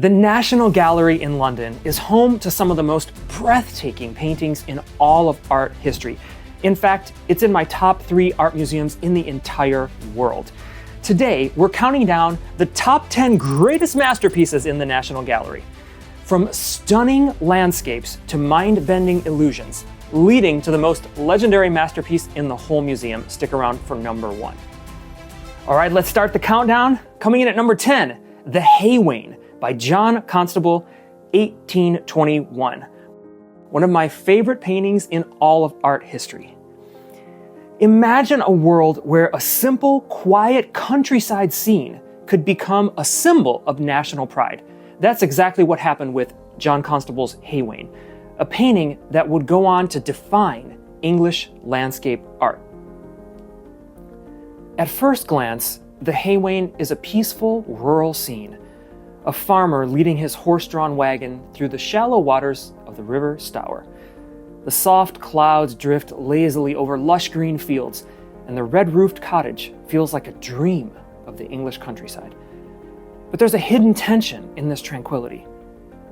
The National Gallery in London is home to some of the most breathtaking paintings in all of art history. In fact, it's in my top 3 art museums in the entire world. Today, we're counting down the top 10 greatest masterpieces in the National Gallery. From stunning landscapes to mind-bending illusions, leading to the most legendary masterpiece in the whole museum. Stick around for number 1. All right, let's start the countdown. Coming in at number 10, The Haywain by John Constable, 1821. One of my favorite paintings in all of art history. Imagine a world where a simple, quiet countryside scene could become a symbol of national pride. That's exactly what happened with John Constable's Haywain, a painting that would go on to define English landscape art. At first glance, the Haywain is a peaceful rural scene, a farmer leading his horse-drawn wagon through the shallow waters of the River Stour. The soft clouds drift lazily over lush green fields, and the red-roofed cottage feels like a dream of the English countryside. But there's a hidden tension in this tranquility.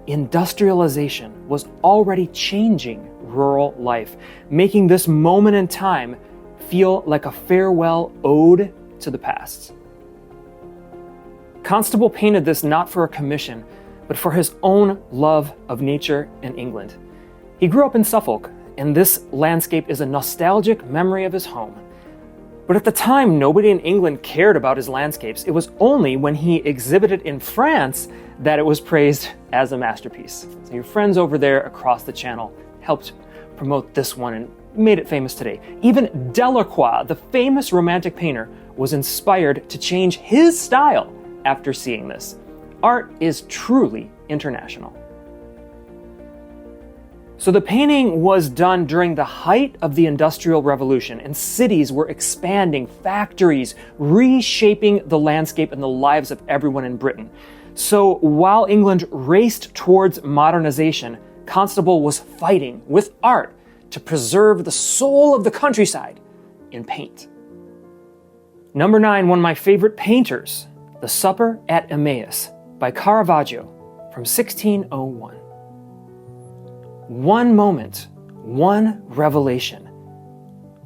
Industrialization was already changing rural life, making this moment in time feel like a farewell ode to the past. Constable painted this not for a commission, but for his own love of nature and England. He grew up in Suffolk, and this landscape is a nostalgic memory of his home. But at the time, nobody in England cared about his landscapes. It was only when he exhibited in France that it was praised as a masterpiece. So your friends over there across the channel helped promote this one and made it famous today. Even Delacroix, the famous romantic painter, was inspired to change his style after seeing this. Art is truly international. So the painting was done during the height of the Industrial Revolution, and cities were expanding, factories reshaping the landscape and the lives of everyone in Britain. So while England raced towards modernization, Constable was fighting with art to preserve the soul of the countryside in paint. Number 9, one of my favorite painters, The Supper at Emmaus by Caravaggio from 1601. One moment, one revelation,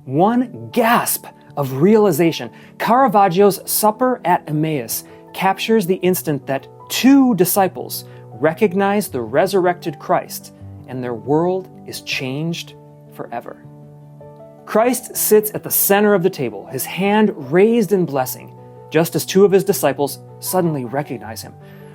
one gasp of realization. Caravaggio's Supper at Emmaus captures the instant that 2 disciples recognize the resurrected Christ and their world is changed forever. Christ sits at the center of the table, his hand raised in blessing, just as 2 of his disciples suddenly recognize him.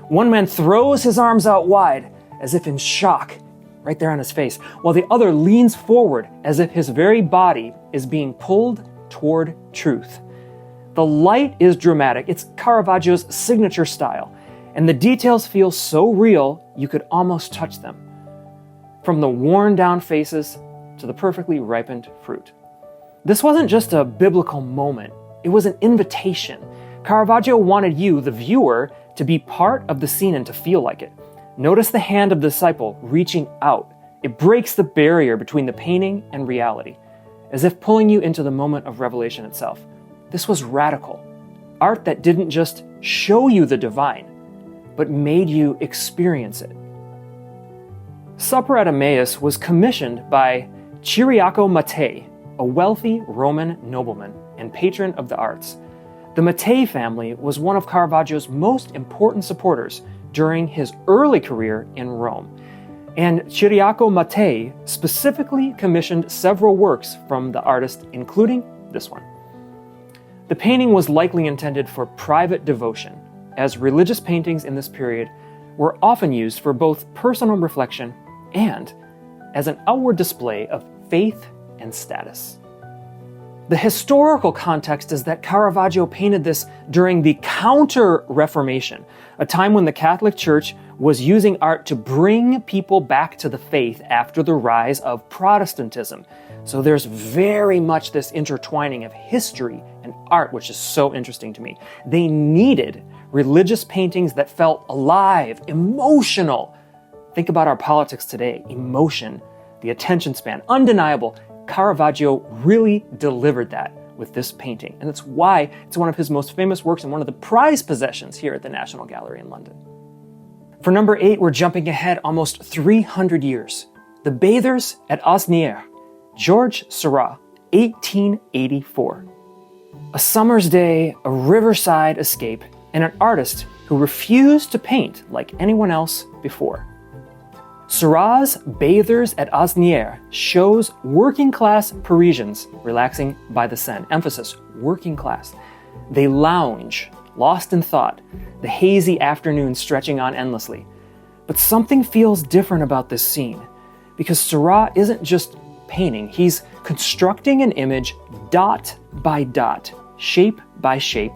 One man throws his arms out wide as if in shock, right there on his face, while the other leans forward as if his very body is being pulled toward truth. The light is dramatic. It's Caravaggio's signature style, and the details feel so real you could almost touch them. From the worn down faces to the perfectly ripened fruit. This wasn't just a biblical moment, it was an invitation. Caravaggio wanted you, the viewer, to be part of the scene and to feel like it. Notice the hand of the disciple reaching out. It breaks the barrier between the painting and reality, as if pulling you into the moment of revelation itself. This was radical. Art that didn't just show you the divine, but made you experience it. Supper at Emmaus was commissioned by Ciriaco Mattei, a wealthy Roman nobleman and patron of the arts. The Mattei family was one of Caravaggio's most important supporters during his early career in Rome, and Ciriaco Mattei specifically commissioned several works from the artist, including this one. The painting was likely intended for private devotion, as religious paintings in this period were often used for both personal reflection and as an outward display of faith and status. The historical context is that Caravaggio painted this during the Counter-Reformation, a time when the Catholic Church was using art to bring people back to the faith after the rise of Protestantism. So there's very much this intertwining of history and art, which is so interesting to me. They needed religious paintings that felt alive, emotional. Think about our politics today. Emotion, the attention span, undeniable. Caravaggio really delivered that with this painting, and that's why it's one of his most famous works and one of the prized possessions here at the National Gallery in London. For number 8, we're jumping ahead almost 300 years. The Bathers at Asnières, Georges Seurat, 1884. A summer's day, a riverside escape, and an artist who refused to paint like anyone else before. Seurat's Bathers at Asnières shows working-class Parisians relaxing by the Seine. Emphasis, working class. They lounge, lost in thought, the hazy afternoon stretching on endlessly. But something feels different about this scene, because Seurat isn't just painting, he's constructing an image dot by dot, shape by shape,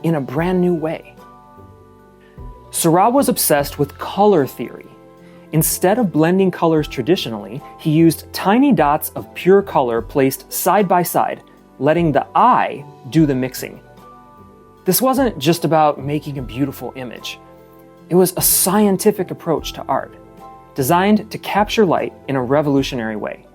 in a brand new way. Seurat was obsessed with color theory. Instead of blending colors traditionally, he used tiny dots of pure color placed side by side, letting the eye do the mixing. This wasn't just about making a beautiful image. It was a scientific approach to art, designed to capture light in a revolutionary way.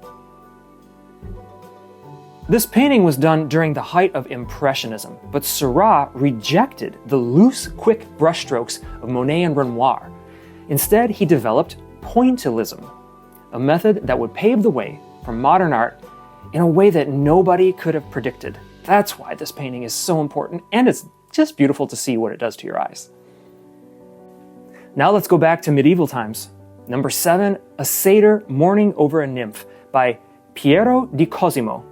This painting was done during the height of Impressionism, but Seurat rejected the loose, quick brushstrokes of Monet and Renoir. Instead, he developed pointillism, a method that would pave the way for modern art in a way that nobody could have predicted. That's why this painting is so important, and it's just beautiful to see what it does to your eyes. Now let's go back to medieval times. Number 7, A Satyr Mourning Over a Nymph by Piero di Cosimo,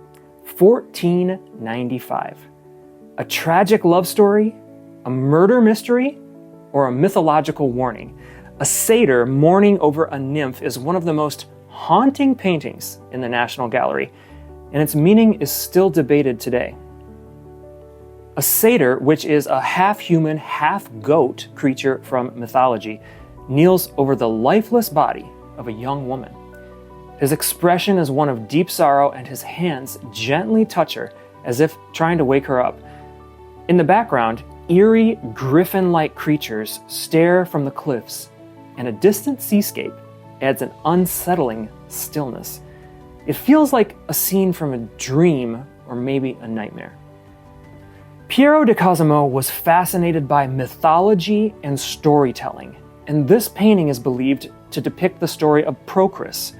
1495. A tragic love story, a murder mystery, or a mythological warning? A satyr mourning over a nymph is one of the most haunting paintings in the National Gallery, and its meaning is still debated today. A satyr, which is a half-human, half-goat creature from mythology, kneels over the lifeless body of a young woman. His expression is one of deep sorrow, and his hands gently touch her as if trying to wake her up. In the background, eerie, griffin-like creatures stare from the cliffs, and a distant seascape adds an unsettling stillness. It feels like a scene from a dream or maybe a nightmare. Piero di Cosimo was fascinated by mythology and storytelling, and this painting is believed to depict the story of Procris,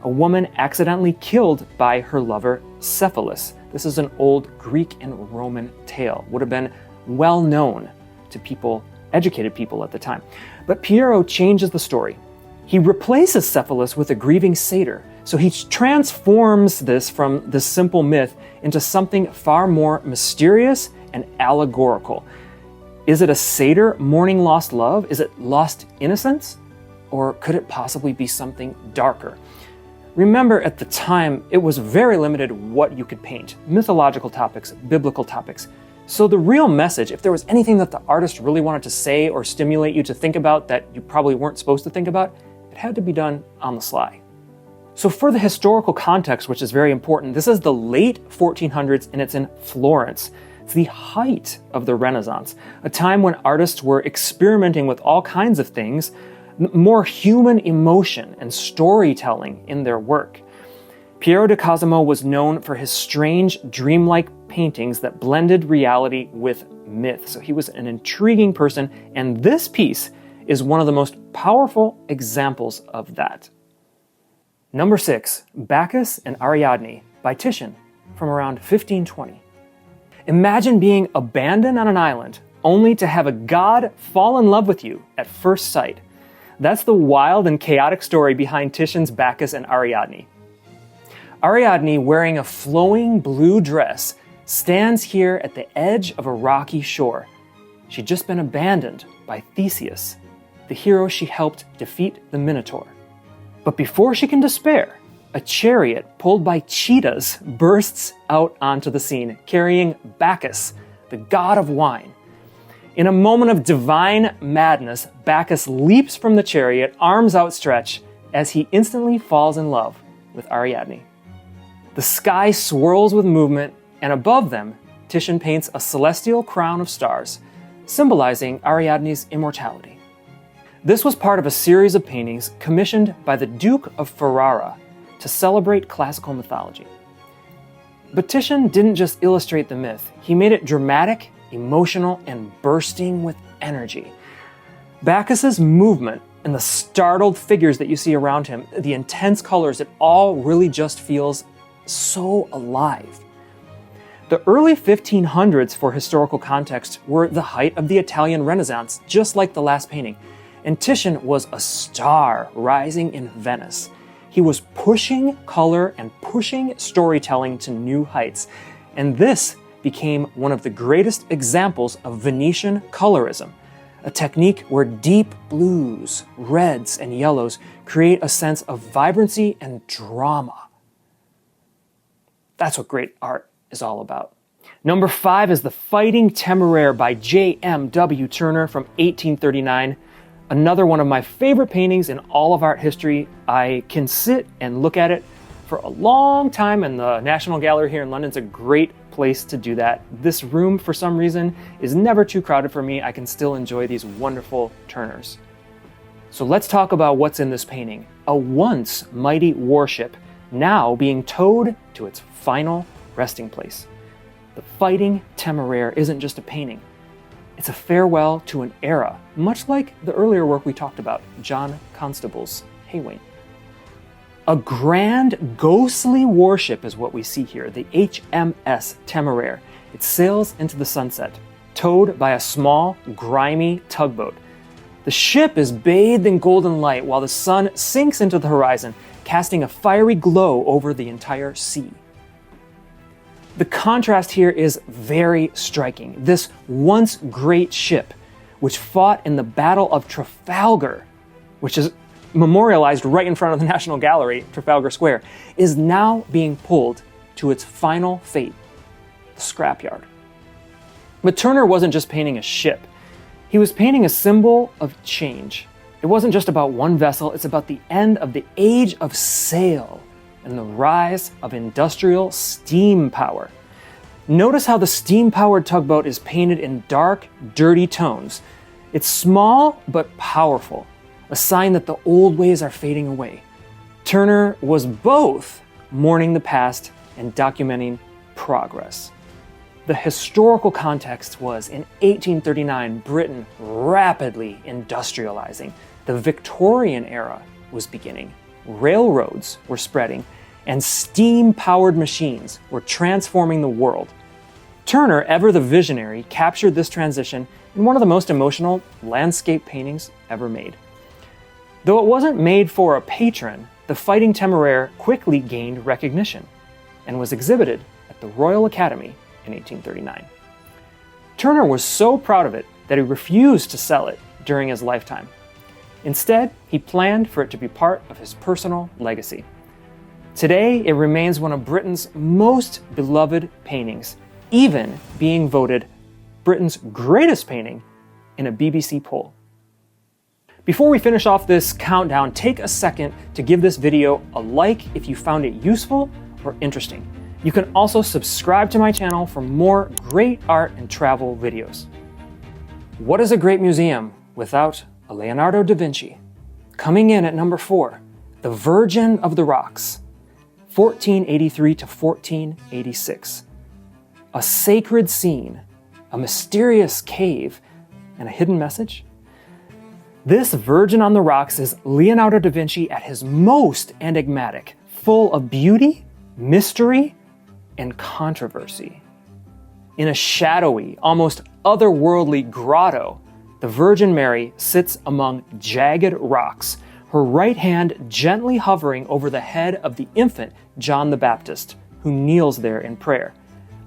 a woman accidentally killed by her lover Cephalus. This is an old Greek and Roman tale, would have been well known to people, educated people at the time. But Piero changes the story. He replaces Cephalus with a grieving satyr, so he transforms this from the simple myth into something far more mysterious and allegorical. Is it a satyr mourning lost love? Is it lost innocence? Or could it possibly be something darker? Remember, at the time, it was very limited what you could paint. Mythological topics, biblical topics. So the real message, if there was anything that the artist really wanted to say or stimulate you to think about that you probably weren't supposed to think about, it had to be done on the sly. So for the historical context, which is very important, this is the late 1400s and it's in Florence. It's the height of the Renaissance, a time when artists were experimenting with all kinds of things, more human emotion and storytelling in their work. Piero di Cosimo was known for his strange, dreamlike paintings that blended reality with myth. So he was an intriguing person, and this piece is one of the most powerful examples of that. Number 6, Bacchus and Ariadne by Titian from around 1520. Imagine being abandoned on an island only to have a god fall in love with you at first sight. That's the wild and chaotic story behind Titian's Bacchus and Ariadne. Ariadne, wearing a flowing blue dress, stands here at the edge of a rocky shore. She'd just been abandoned by Theseus, the hero she helped defeat the Minotaur. But before she can despair, a chariot pulled by cheetahs bursts out onto the scene, carrying Bacchus, the god of wine. In a moment of divine madness, Bacchus leaps from the chariot, arms outstretched, as he instantly falls in love with Ariadne. The sky swirls with movement, and above them, Titian paints a celestial crown of stars, symbolizing Ariadne's immortality. This was part of a series of paintings commissioned by the Duke of Ferrara to celebrate classical mythology. But Titian didn't just illustrate the myth, he made it dramatic, emotional, and bursting with energy. Bacchus's movement and the startled figures that you see around him, the intense colors, it all really just feels so alive. The early 1500s, for historical context, were the height of the Italian Renaissance, just like the last painting. And Titian was a star rising in Venice. He was pushing color and pushing storytelling to new heights. And this became one of the greatest examples of Venetian colorism, a technique where deep blues, reds, and yellows create a sense of vibrancy and drama. That's what great art is all about. Number 5 is The Fighting Temeraire by J.M.W. Turner from 1839. Another one of my favorite paintings in all of art history. I can sit and look at it for a long time, and the National Gallery here in London is a great place to do that. This room, for some reason, is never too crowded for me. I can still enjoy these wonderful Turners. So let's talk about what's in this painting. A once mighty warship, now being towed to its final resting place. The Fighting Temeraire isn't just a painting. It's a farewell to an era, much like the earlier work we talked about, John Constable's Haywain. A grand, ghostly warship is what we see here, the HMS Temeraire. It sails into the sunset, towed by a small, grimy tugboat. The ship is bathed in golden light while the sun sinks into the horizon, casting a fiery glow over the entire sea. The contrast here is very striking. This once great ship, which fought in the Battle of Trafalgar, which is memorialized right in front of the National Gallery, Trafalgar Square, is now being pulled to its final fate, the scrapyard. But Turner wasn't just painting a ship. He was painting a symbol of change. It wasn't just about one vessel, it's about the end of the age of sail and the rise of industrial steam power. Notice how the steam-powered tugboat is painted in dark, dirty tones. It's small but powerful, a sign that the old ways are fading away. Turner was both mourning the past and documenting progress. The historical context was, in 1839, Britain rapidly industrializing. The Victorian era was beginning. Railroads were spreading, and steam-powered machines were transforming the world. Turner, ever the visionary, captured this transition in one of the most emotional landscape paintings ever made. Though it wasn't made for a patron, the Fighting Temeraire quickly gained recognition and was exhibited at the Royal Academy in 1839. Turner was so proud of it that he refused to sell it during his lifetime. Instead, he planned for it to be part of his personal legacy. Today, it remains one of Britain's most beloved paintings, even being voted Britain's greatest painting in a BBC poll. Before we finish off this countdown, take a second to give this video a like if you found it useful or interesting. You can also subscribe to my channel for more great art and travel videos. What is a great museum without a Leonardo da Vinci? Coming in at number 4, The Virgin of the Rocks, 1483 to 1486. A sacred scene, a mysterious cave, and a hidden message? This Virgin on the Rocks is Leonardo da Vinci at his most enigmatic, full of beauty, mystery, and controversy. In a shadowy, almost otherworldly grotto, the Virgin Mary sits among jagged rocks, her right hand gently hovering over the head of the infant John the Baptist, who kneels there in prayer.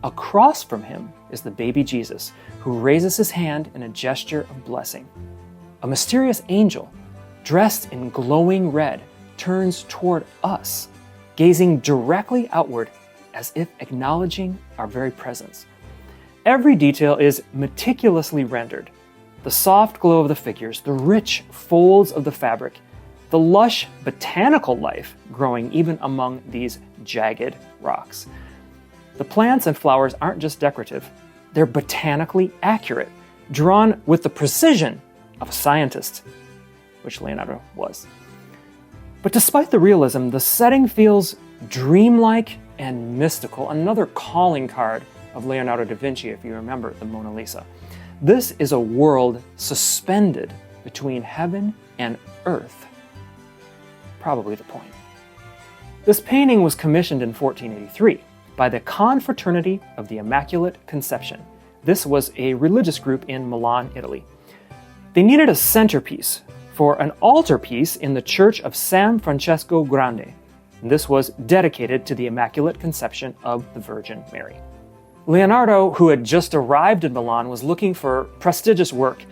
Across from him is the baby Jesus, who raises his hand in a gesture of blessing. A mysterious angel, dressed in glowing red, turns toward us, gazing directly outward as if acknowledging our very presence. Every detail is meticulously rendered. The soft glow of the figures, the rich folds of the fabric, the lush botanical life growing even among these jagged rocks. The plants and flowers aren't just decorative, they're botanically accurate, drawn with the precision of a scientist, which Leonardo was. But despite the realism, the setting feels dreamlike and mystical, another calling card of Leonardo da Vinci, if you remember the Mona Lisa. This is a world suspended between heaven and earth. Probably the point. This painting was commissioned in 1483 by the Confraternity of the Immaculate Conception. This was a religious group in Milan, Italy. They needed a centerpiece for an altarpiece in the church of San Francesco Grande. This was dedicated to the Immaculate Conception of the Virgin Mary. Leonardo, who had just arrived in Milan, was looking for prestigious work.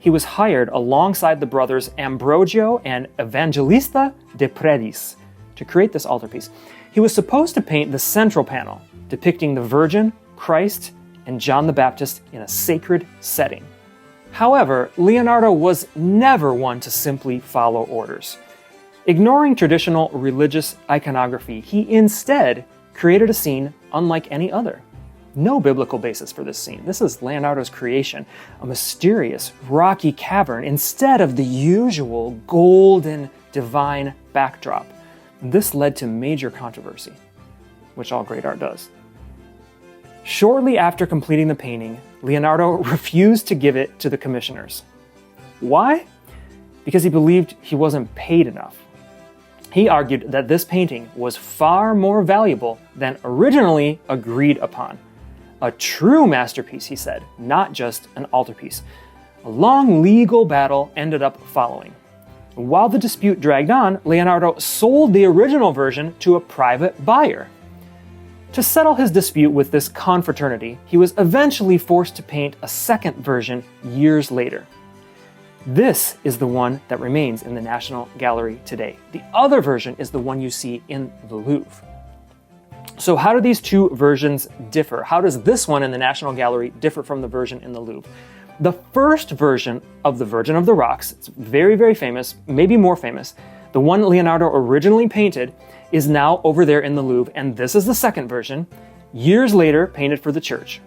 He was hired alongside the brothers Ambrogio and Evangelista de Predis to create this altarpiece. He was supposed to paint the central panel, depicting the Virgin, Christ, and John the Baptist in a sacred setting. However, Leonardo was never one to simply follow orders. Ignoring traditional religious iconography, he instead created a scene unlike any other. No biblical basis for this scene. This is Leonardo's creation, a mysterious, rocky cavern instead of the usual golden, divine backdrop. This led to major controversy, which all great art does. Shortly after completing the painting, Leonardo refused to give it to the commissioners. Why? Because he believed he wasn't paid enough. He argued that this painting was far more valuable than originally agreed upon. A true masterpiece, he said, not just an altarpiece. A long legal battle ended up following. While the dispute dragged on, Leonardo sold the original version to a private buyer. To settle his dispute with this confraternity, he was eventually forced to paint a second version years later. This is the one that remains in the National Gallery today. The other version is the one you see in the Louvre. So how do these two versions differ? How does this one in the National Gallery differ from the version in the Louvre? The first version of the Virgin of the Rocks, it's very, very famous, maybe more famous, the one Leonardo originally painted is now over there in the Louvre, and this is the second version, years later painted for the church.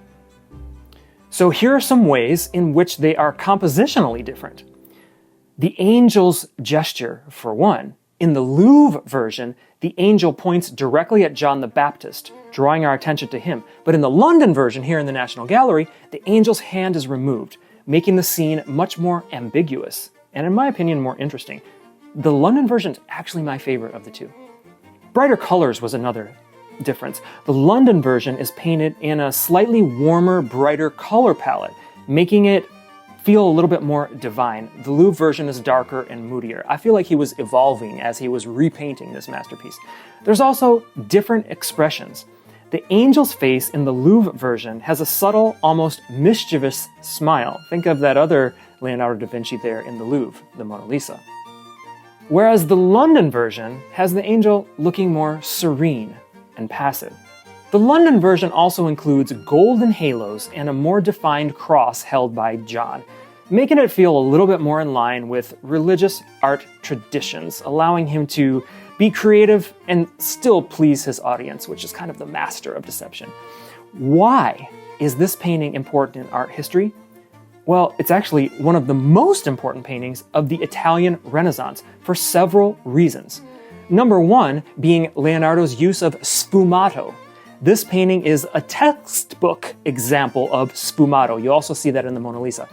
So here are some ways in which they are compositionally different. The angel's gesture, for one. In the Louvre version, the angel points directly at John the Baptist, drawing our attention to him. But in the London version, here in the National Gallery, the angel's hand is removed, making the scene much more ambiguous, and in my opinion, more interesting. The London version is actually my favorite of the two. Brighter colors was another difference. The London version is painted in a slightly warmer, brighter color palette, making it feel a little bit more divine. The Louvre version is darker and moodier. I feel like he was evolving as he was repainting this masterpiece. There's also different expressions. The angel's face in the Louvre version has a subtle, almost mischievous smile. Think of that other Leonardo da Vinci there in the Louvre, the Mona Lisa. Whereas the London version has the angel looking more serene and passive. The London version also includes golden halos and a more defined cross held by John, making it feel a little bit more in line with religious art traditions, allowing him to be creative and still please his audience, which is kind of the master of deception. Why is this painting important in art history? Well, it's actually one of the most important paintings of the Italian Renaissance for several reasons. Number one being Leonardo's use of sfumato. This painting is a textbook example of sfumato. You also see that in the Mona Lisa.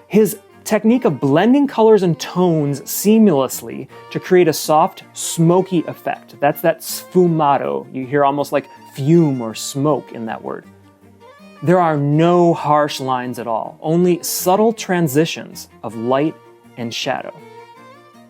His technique of blending colors and tones seamlessly to create a soft, smoky effect. That's that sfumato. You hear almost like fume or smoke in that word. There are no harsh lines at all, only subtle transitions of light and shadow.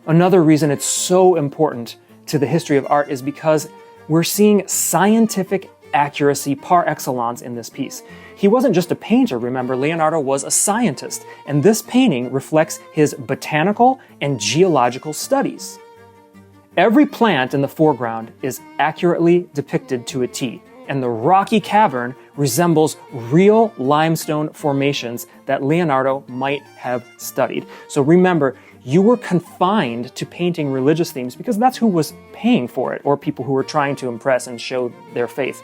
Another reason it's so important to the history of art is because we're seeing scientific accuracy par excellence in this piece. He wasn't just a painter, remember, Leonardo was a scientist, and this painting reflects his botanical and geological studies. Every plant in the foreground is accurately depicted to a T, and the rocky cavern resembles real limestone formations that Leonardo might have studied. So remember, you were confined to painting religious themes because that's who was paying for it, or people who were trying to impress and show their faith.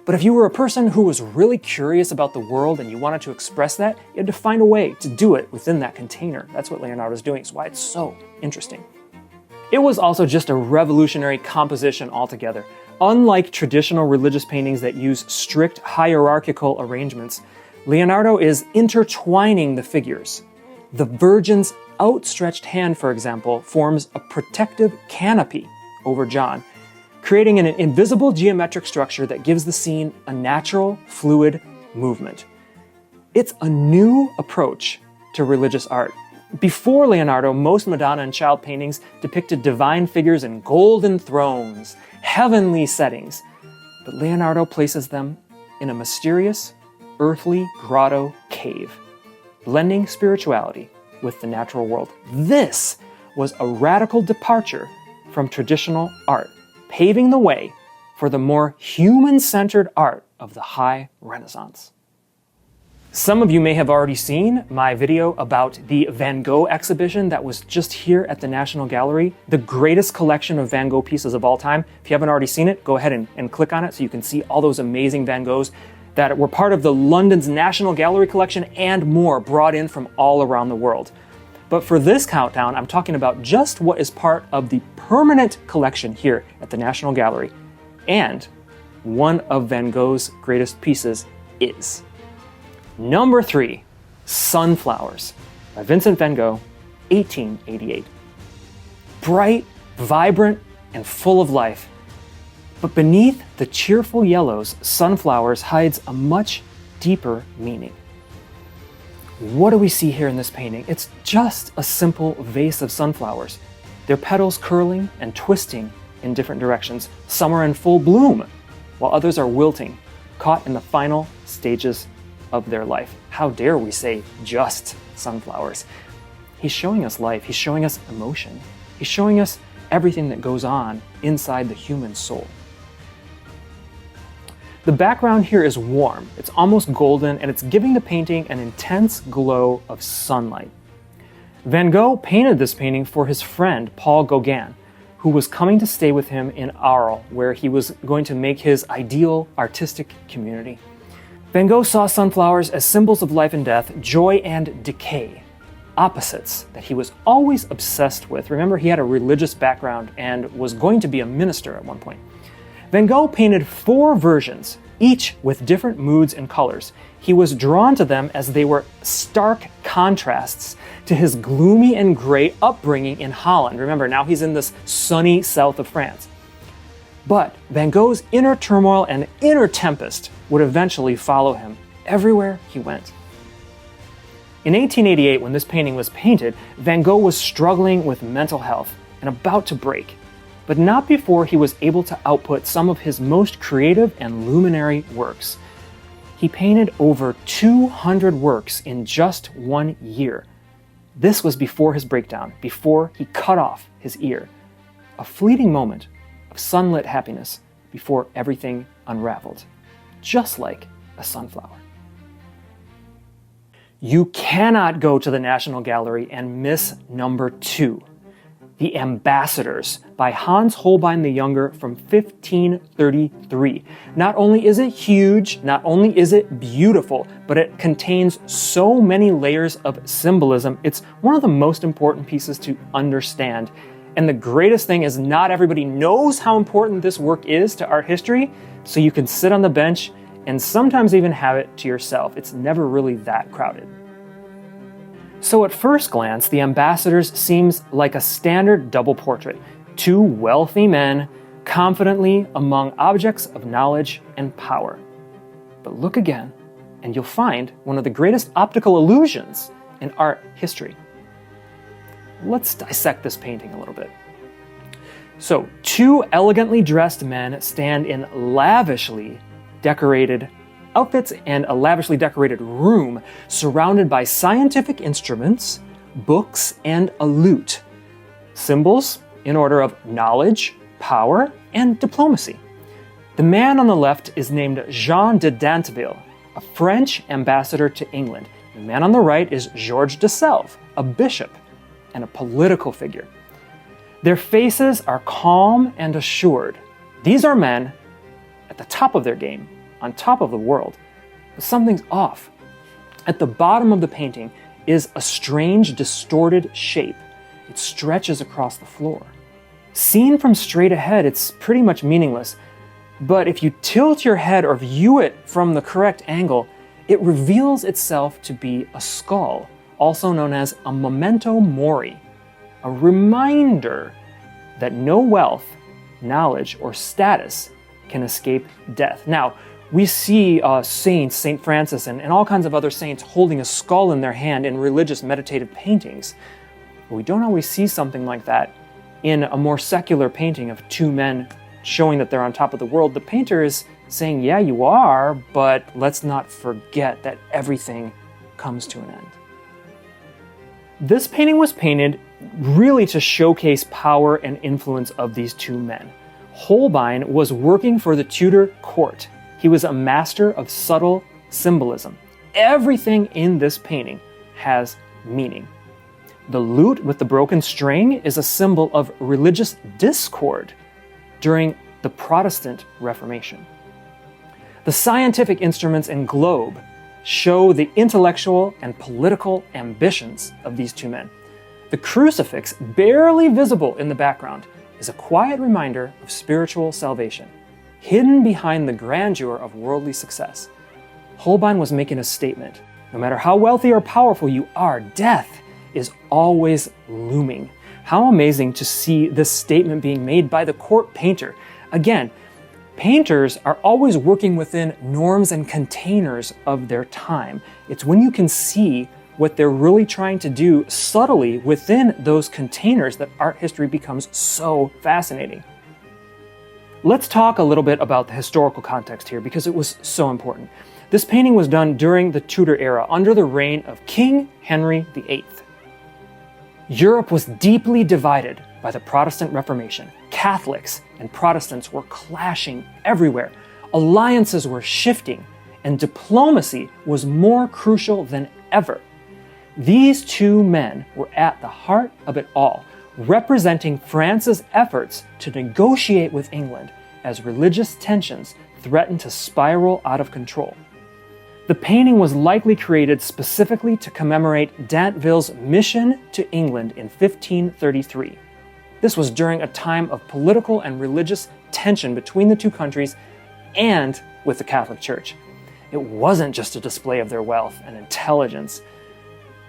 But if you were a person who was really curious about the world and you wanted to express that, you had to find a way to do it within that container. That's what Leonardo's doing. It's why it's so interesting. It was also just a revolutionary composition altogether. Unlike traditional religious paintings that use strict hierarchical arrangements, Leonardo is intertwining the figures. The Virgin's outstretched hand, for example, forms a protective canopy over John, creating an invisible geometric structure that gives the scene a natural, fluid movement. It's a new approach to religious art. Before Leonardo, most Madonna and child paintings depicted divine figures in golden thrones, heavenly settings, but Leonardo places them in a mysterious, earthly grotto cave, blending spirituality with the natural world. This was a radical departure from traditional art, paving the way for the more human-centered art of the High Renaissance. Some of you may have already seen my video about the Van Gogh exhibition that was just here at the National Gallery, the greatest collection of Van Gogh pieces of all time. If you haven't already seen it, go ahead and click on it so you can see all those amazing Van Goghs that were part of the London's National Gallery collection and more brought in from all around the world. But for this countdown, I'm talking about just what is part of the permanent collection here at the National Gallery. And one of Van Gogh's greatest pieces is number 3, Sunflowers by Vincent van Gogh, 1888. Bright, vibrant, and full of life. But beneath the cheerful yellows, Sunflowers hides a much deeper meaning. What do we see here in this painting? It's just a simple vase of sunflowers, their petals curling and twisting in different directions. Some are in full bloom, while others are wilting, caught in the final stages of their life. How dare we say just sunflowers? He's showing us life. He's showing us emotion. He's showing us everything that goes on inside the human soul. The background here is warm. It's almost golden, and it's giving the painting an intense glow of sunlight. Van Gogh painted this painting for his friend Paul Gauguin, who was coming to stay with him in Arles, where he was going to make his ideal artistic community. Van Gogh saw sunflowers as symbols of life and death, joy and decay, opposites that he was always obsessed with. Remember, he had a religious background and was going to be a minister at one point. Van Gogh painted 4 versions, each with different moods and colors. He was drawn to them as they were stark contrasts to his gloomy and gray upbringing in Holland. Remember, now he's in this sunny south of France. But Van Gogh's inner turmoil and inner tempest would eventually follow him everywhere he went. In 1888, when this painting was painted, Van Gogh was struggling with mental health and about to break, but not before he was able to output some of his most creative and luminary works. He painted over 200 works in just 1 year. This was before his breakdown, before he cut off his ear. A fleeting moment of sunlit happiness before everything unraveled, just like a sunflower. You cannot go to the National Gallery and miss number 2, The Ambassadors by Hans Holbein the Younger from 1533. Not only is it huge, not only is it beautiful, but it contains so many layers of symbolism. It's one of the most important pieces to understand. And the greatest thing is not everybody knows how important this work is to art history, so you can sit on the bench and sometimes even have it to yourself. It's never really that crowded. So at first glance, The Ambassadors seems like a standard double portrait. 2 wealthy men confidently among objects of knowledge and power. But look again, and you'll find one of the greatest optical illusions in art history. Let's dissect this painting a little bit. So, 2 elegantly dressed men stand in lavishly decorated outfits and a lavishly decorated room surrounded by scientific instruments, books, and a lute. Symbols in order of knowledge, power, and diplomacy. The man on the left is named Jean de Danteville, a French ambassador to England. The man on the right is Georges de Selve, a bishop and a political figure. Their faces are calm and assured. These are men at the top of their game, on top of the world. But something's off. At the bottom of the painting is a strange, distorted shape. It stretches across the floor. Seen from straight ahead, it's pretty much meaningless. But if you tilt your head or view it from the correct angle, it reveals itself to be a skull, also known as a memento mori, a reminder that no wealth, knowledge, or status can escape death. Now, we see saints, St. Francis, and all kinds of other saints holding a skull in their hand in religious meditative paintings. But we don't always see something like that in a more secular painting of two men showing that they're on top of the world. The painter is saying, yeah, you are, but let's not forget that everything comes to an end. This painting was painted really to showcase power and influence of these two men. Holbein was working for the Tudor court. He was a master of subtle symbolism. Everything in this painting has meaning. The lute with the broken string is a symbol of religious discord during the Protestant Reformation. The scientific instruments and globe show the intellectual and political ambitions of these two men. The crucifix, barely visible in the background, is a quiet reminder of spiritual salvation, hidden behind the grandeur of worldly success. Holbein was making a statement. No matter how wealthy or powerful you are, death is always looming. How amazing to see this statement being made by the court painter. Again, painters are always working within norms and containers of their time. It's when you can see what they're really trying to do subtly within those containers that art history becomes so fascinating. Let's talk a little bit about the historical context here because it was so important. This painting was done during the Tudor era under the reign of King Henry VIII. Europe was deeply divided by the Protestant Reformation. Catholics and Protestants were clashing everywhere. Alliances were shifting, and diplomacy was more crucial than ever. These two men were at the heart of it all, representing France's efforts to negotiate with England as religious tensions threatened to spiral out of control. The painting was likely created specifically to commemorate D'Antville's mission to England in 1533. This was during a time of political and religious tension between the two countries and with the Catholic Church. It wasn't just a display of their wealth and intelligence.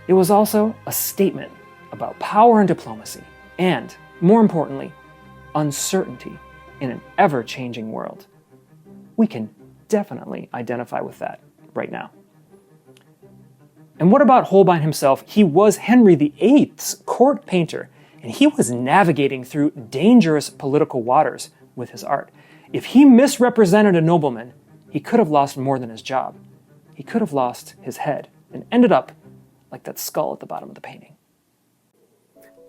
It was also a statement about power and diplomacy, and, more importantly, uncertainty in an ever-changing world. We can definitely identify with that right now. And what about Holbein himself? He was Henry VIII's court painter, and he was navigating through dangerous political waters with his art. If he misrepresented a nobleman, he could have lost more than his job. He could have lost his head and ended up like that skull at the bottom of the painting.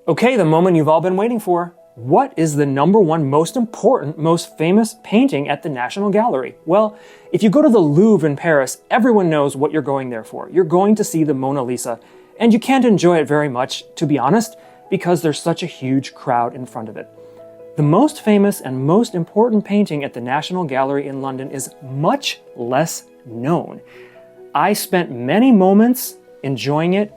Okay, the moment you've all been waiting for. What is the number one most important, most famous painting at the National Gallery? Well, if you go to the Louvre in Paris, everyone knows what you're going there for. You're going to see the Mona Lisa, and you can't enjoy it very much, to be honest, because there's such a huge crowd in front of it. The most famous and most important painting at the National Gallery in London is much less known. I spent many moments enjoying it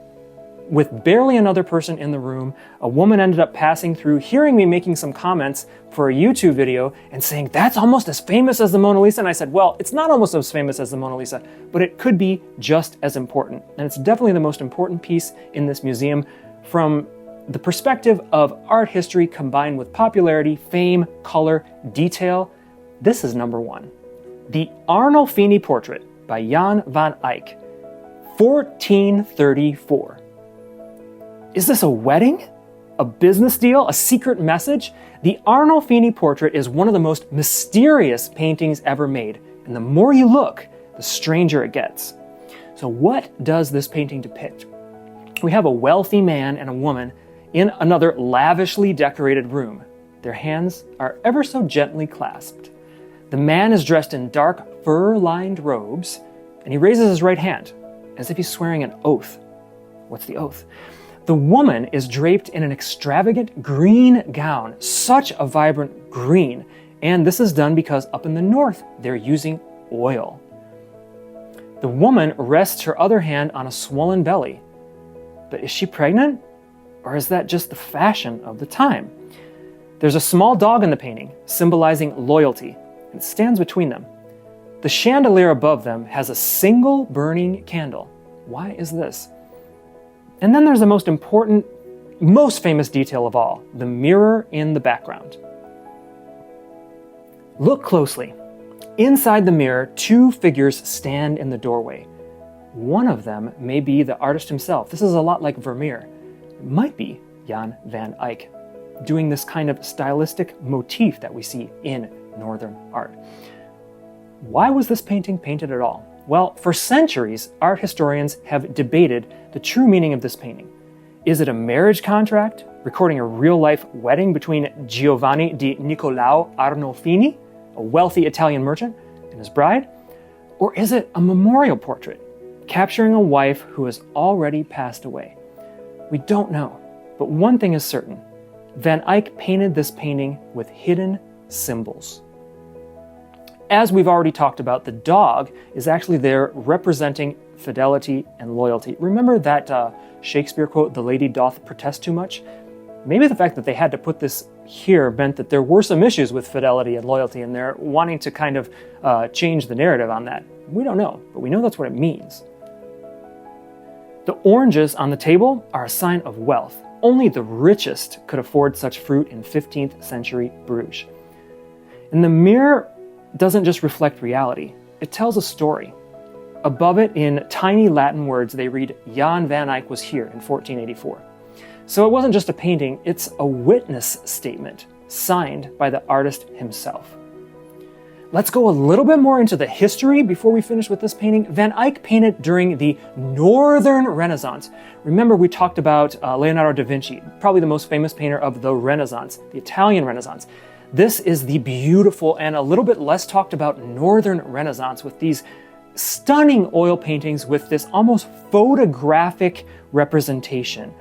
with barely another person in the room. A woman ended up passing through, hearing me making some comments for a YouTube video and saying, that's almost as famous as the Mona Lisa. And I said, well, it's not almost as famous as the Mona Lisa, but it could be just as important. And it's definitely the most important piece in this museum from the perspective of art history combined with popularity, fame, color, detail. This is number one. The Arnolfini portrait by Jan van Eyck, 1434. Is this a wedding? A business deal? A secret message? The Arnolfini portrait is one of the most mysterious paintings ever made, and the more you look, the stranger it gets. So what does this painting depict? We have a wealthy man and a woman in another lavishly decorated room. Their hands are ever so gently clasped. The man is dressed in dark fur-lined robes, and he raises his right hand as if he's swearing an oath. What's the oath? The woman is draped in an extravagant green gown, such a vibrant green, and this is done because up in the north, they're using oil. The woman rests her other hand on a swollen belly. But is she pregnant? Or is that just the fashion of the time? There's a small dog in the painting, symbolizing loyalty, and it stands between them. The chandelier above them has a single burning candle. Why is this? And then there's the most important, most famous detail of all, the mirror in the background. Look closely. Inside the mirror, two figures stand in the doorway. One of them may be the artist himself. This is a lot like Vermeer. It might be Jan van Eyck, doing this kind of stylistic motif that we see in Northern art. Why was this painting painted at all? Well, for centuries, art historians have debated the true meaning of this painting. Is it a marriage contract, recording a real-life wedding between Giovanni di Niccolao Arnolfini, a wealthy Italian merchant, and his bride? Or is it a memorial portrait, capturing a wife who has already passed away? We don't know, but one thing is certain. Van Eyck painted this painting with hidden symbols. As we've already talked about, the dog is actually there representing fidelity and loyalty. Remember that Shakespeare quote, "The lady doth protest too much"? Maybe the fact that they had to put this here meant that there were some issues with fidelity and loyalty, and they're wanting to kind of change the narrative on that. We don't know, but we know that's what it means. The oranges on the table are a sign of wealth. Only the richest could afford such fruit in 15th century Bruges. And the mirror doesn't just reflect reality, it tells a story. Above it, in tiny Latin words, they read, Jan van Eyck was here in 1484. So it wasn't just a painting, it's a witness statement, signed by the artist himself. Let's go a little bit more into the history before we finish with this painting. Van Eyck painted during the Northern Renaissance. Remember, we talked about Leonardo da Vinci, probably the most famous painter of the Renaissance, the Italian Renaissance. This is the beautiful and a little bit less talked about Northern Renaissance with these stunning oil paintings with this almost photographic representation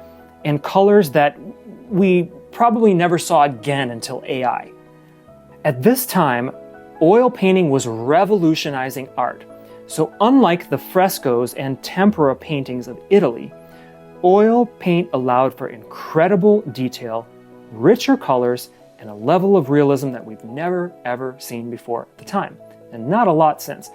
and colors that we probably never saw again until AI. At this time, oil painting was revolutionizing art. So unlike the frescoes and tempera paintings of Italy, oil paint allowed for incredible detail, richer colors, and a level of realism that we've never ever seen before at the time, and not a lot since.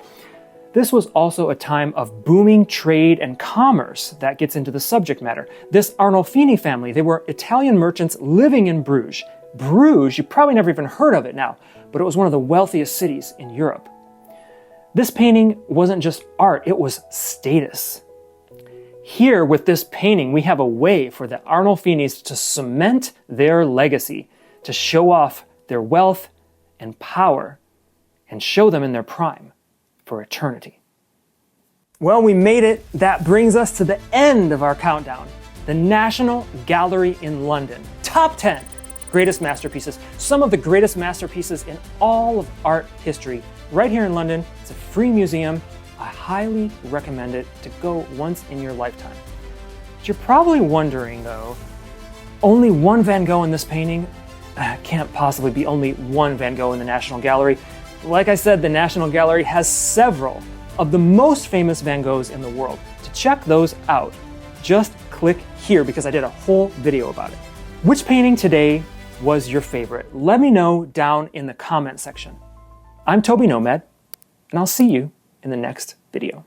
This was also a time of booming trade and commerce that gets into the subject matter. This Arnolfini family, they were Italian merchants living in Bruges. Bruges, you probably never even heard of it now, but it was one of the wealthiest cities in Europe. This painting wasn't just art, it was status. Here, with this painting, we have a way for the Arnolfinis to cement their legacy, to show off their wealth and power, and show them in their prime for eternity. Well, we made it. That brings us to the end of our countdown. The National Gallery in London. Top 10 greatest masterpieces. Some of the greatest masterpieces in all of art history. Right here in London. It's a free museum. I highly recommend it to go once in your lifetime. But you're probably wondering though, only one Van Gogh in this painting? Can't possibly be only one Van Gogh in the National Gallery. Like I said, the National Gallery has several of the most famous Van Goghs in the world. To check those out, just click here because I did a whole video about it. Which painting today was your favorite? Let me know down in the comment section. I'm Toby Nomad, and I'll see you in the next video.